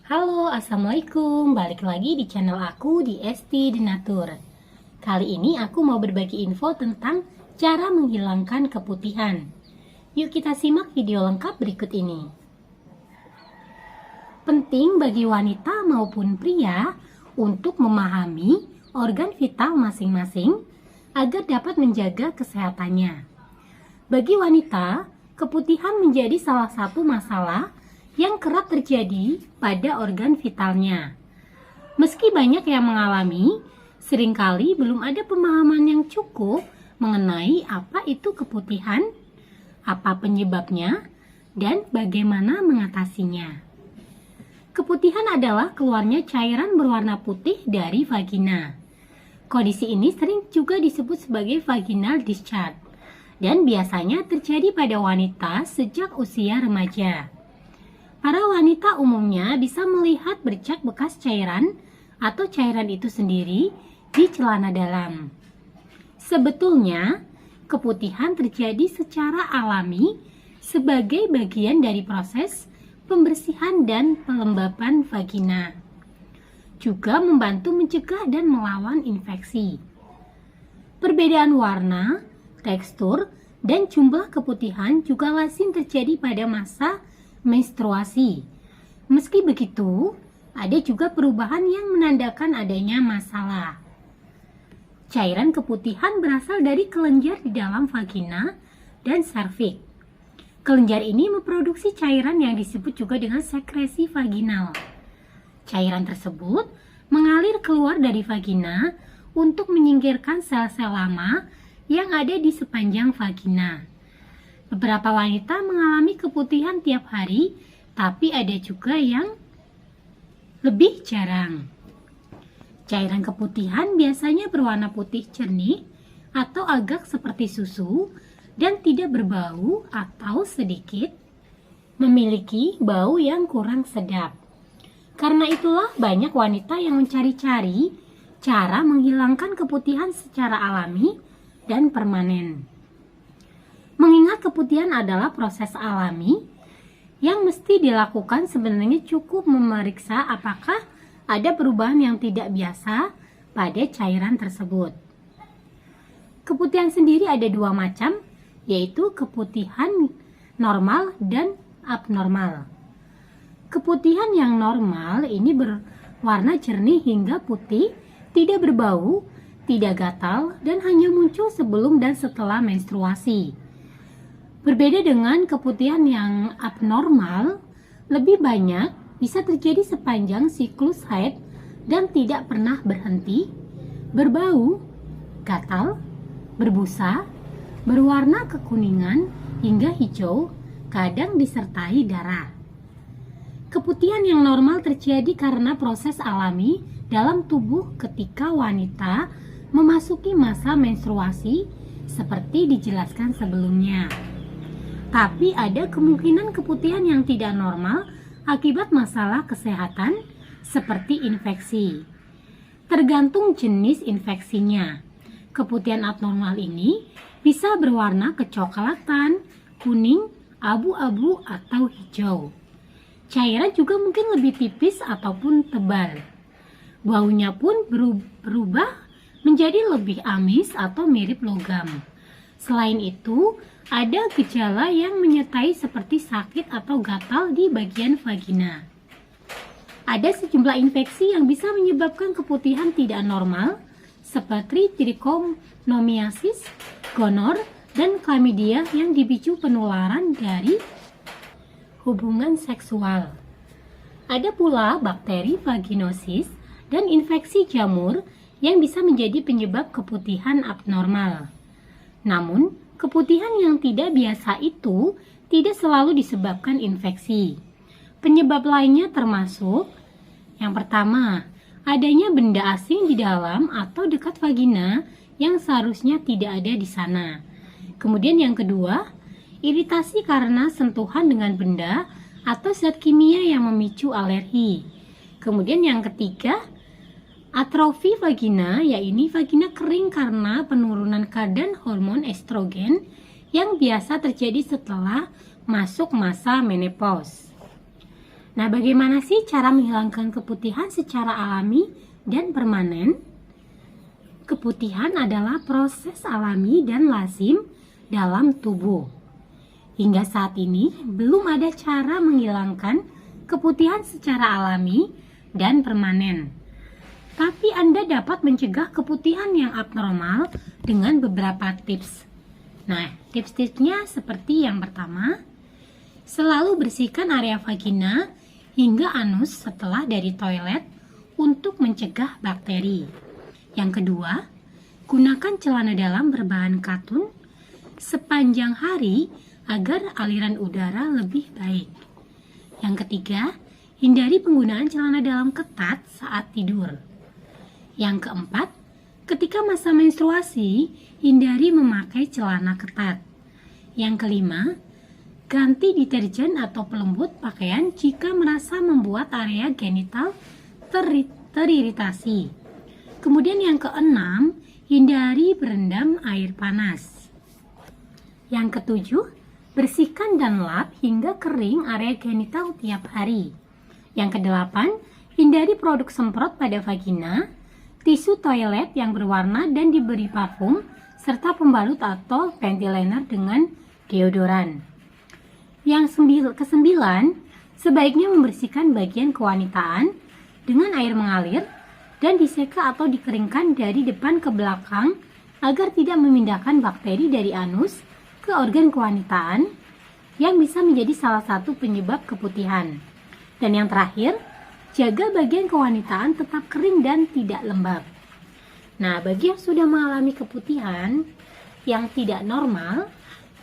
Halo, Assalamualaikum. Balik lagi di channel aku di Esti Denatur. Kali ini aku mau berbagi info tentang cara menghilangkan keputihan. Yuk kita simak video lengkap berikut ini. Penting bagi wanita maupun pria untuk memahami organ vital masing-masing agar dapat menjaga kesehatannya. Bagi wanita, keputihan menjadi salah satu masalah yang kerap terjadi pada organ vitalnya. Meski banyak yang mengalami, seringkali belum ada pemahaman yang cukup mengenai apa itu keputihan, apa penyebabnya, dan bagaimana mengatasinya. Keputihan adalah keluarnya cairan berwarna putih dari vagina. Kondisi ini sering juga disebut sebagai vaginal discharge, dan biasanya terjadi pada wanita sejak usia remaja. Para wanita umumnya bisa melihat bercak bekas cairan atau cairan itu sendiri di celana dalam. Sebetulnya, keputihan terjadi secara alami sebagai bagian dari proses pembersihan dan pelembapan vagina. Juga membantu mencegah dan melawan infeksi. Perbedaan warna, tekstur, dan jumlah keputihan juga lazim terjadi pada masa menstruasi. Meski begitu, ada juga perubahan yang menandakan adanya masalah. Cairan keputihan berasal dari kelenjar di dalam vagina dan serviks. Kelenjar ini memproduksi cairan yang disebut juga dengan sekresi vaginal. Cairan tersebut mengalir keluar dari vagina untuk menyingkirkan sel-sel lama yang ada di sepanjang vagina. Beberapa wanita mengalami keputihan tiap hari, tapi ada juga yang lebih jarang. Cairan keputihan biasanya berwarna putih jernih atau agak seperti susu dan tidak berbau atau sedikit memiliki bau yang kurang sedap. Karena itulah banyak wanita yang mencari-cari cara menghilangkan keputihan secara alami dan permanen. Mengingat keputihan adalah proses alami yang mesti dilakukan, sebenarnya cukup memeriksa apakah ada perubahan yang tidak biasa pada cairan tersebut. Keputihan sendiri ada dua macam, yaitu keputihan normal dan abnormal. Keputihan yang normal ini berwarna jernih hingga putih, tidak berbau, tidak gatal, dan hanya muncul sebelum dan setelah menstruasi. Berbeda dengan keputihan yang abnormal, lebih banyak bisa terjadi sepanjang siklus haid dan tidak pernah berhenti, berbau, gatal, berbusa, berwarna kekuningan hingga hijau, kadang disertai darah. Keputihan yang normal terjadi karena proses alami dalam tubuh ketika wanita memasuki masa menstruasi seperti dijelaskan sebelumnya. Tapi ada kemungkinan keputihan yang tidak normal akibat masalah kesehatan seperti infeksi. Tergantung jenis infeksinya. Keputihan abnormal ini bisa berwarna kecoklatan, kuning, abu-abu, atau hijau. Cairan juga mungkin lebih tipis ataupun tebal. Baunya pun berubah menjadi lebih amis atau mirip logam. Selain itu, ada gejala yang menyertai seperti sakit atau gatal di bagian vagina. Ada sejumlah infeksi yang bisa menyebabkan keputihan tidak normal, seperti trichomoniasis, gonor, dan chlamydia yang dipicu penularan dari hubungan seksual. Ada pula bakteri vaginosis dan infeksi jamur yang bisa menjadi penyebab keputihan abnormal. Namun, keputihan yang tidak biasa itu tidak selalu disebabkan infeksi. Penyebab lainnya termasuk yang pertama, adanya benda asing di dalam atau dekat vagina yang seharusnya tidak ada di sana. Kemudian yang kedua, iritasi karena sentuhan dengan benda atau zat kimia yang memicu alergi. Kemudian yang ketiga, atrofi vagina, yaitu vagina kering karena penurunan kadar hormon estrogen yang biasa terjadi setelah masuk masa menopause. Nah, bagaimana sih cara menghilangkan keputihan secara alami dan permanen? Keputihan adalah proses alami dan lazim dalam tubuh. Hingga saat ini, belum ada cara menghilangkan keputihan secara alami dan permanen. Tapi Anda dapat mencegah keputihan yang abnormal dengan beberapa tips. Nah, tips-tipsnya seperti yang pertama, selalu bersihkan area vagina hingga anus setelah dari toilet untuk mencegah bakteri. Yang kedua, gunakan celana dalam berbahan katun sepanjang hari agar aliran udara lebih baik. Yang ketiga, hindari penggunaan celana dalam ketat saat tidur. Yang keempat, ketika masa menstruasi, hindari memakai celana ketat. Yang kelima, ganti deterjen atau pelembut pakaian jika merasa membuat area genital teriritasi. Kemudian yang keenam, hindari berendam air panas. Yang ketujuh, bersihkan dan lap hingga kering area genital tiap hari. Yang kedelapan, hindari produk semprot pada vagina, tisu toilet yang berwarna dan diberi parfum, serta pembalut atau panty liner dengan deodoran. Yang kesembilan, sebaiknya membersihkan bagian kewanitaan dengan air mengalir dan diseka atau dikeringkan dari depan ke belakang agar tidak memindahkan bakteri dari anus ke organ kewanitaan yang bisa menjadi salah satu penyebab keputihan. Dan yang terakhir, jaga bagian kewanitaan tetap kering dan tidak lembab. Nah, bagi yang sudah mengalami keputihan yang tidak normal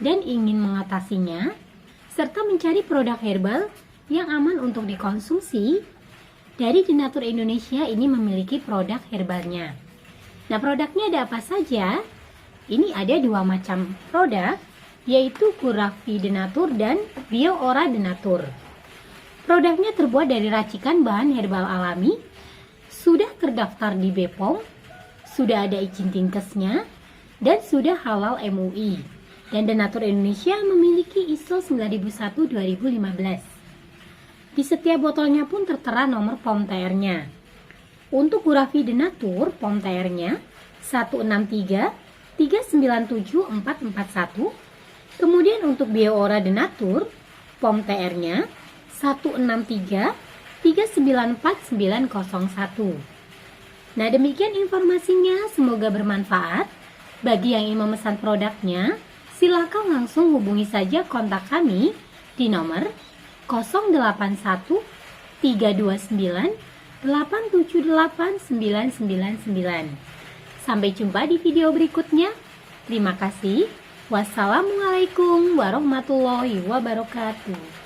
dan ingin mengatasinya, serta mencari produk herbal yang aman untuk dikonsumsi, dari Denatur Indonesia ini memiliki produk herbalnya. Nah, produknya ada apa saja? Ini ada dua macam produk, yaitu Curavi Denatur dan Bioora Denatur. Produknya terbuat dari racikan bahan herbal alami, sudah terdaftar di BPOM, sudah ada izin Dinkesnya, dan sudah halal MUI. Dan Denatur Indonesia memiliki ISO 9001-2015. Di setiap botolnya pun tertera nomor POM TR-nya. Untuk Curavi Denatur, POM TR-nya 163 397 441. Kemudian untuk Bioora Denatur, POM TR-nya 163 394 901. Nah, demikian informasinya, semoga bermanfaat. Bagi yang ingin memesan produknya, silakan langsung hubungi saja kontak kami di nomor 081 329 878 999. Sampai jumpa di video berikutnya. Terima kasih. Wassalamualaikum warahmatullahi wabarakatuh.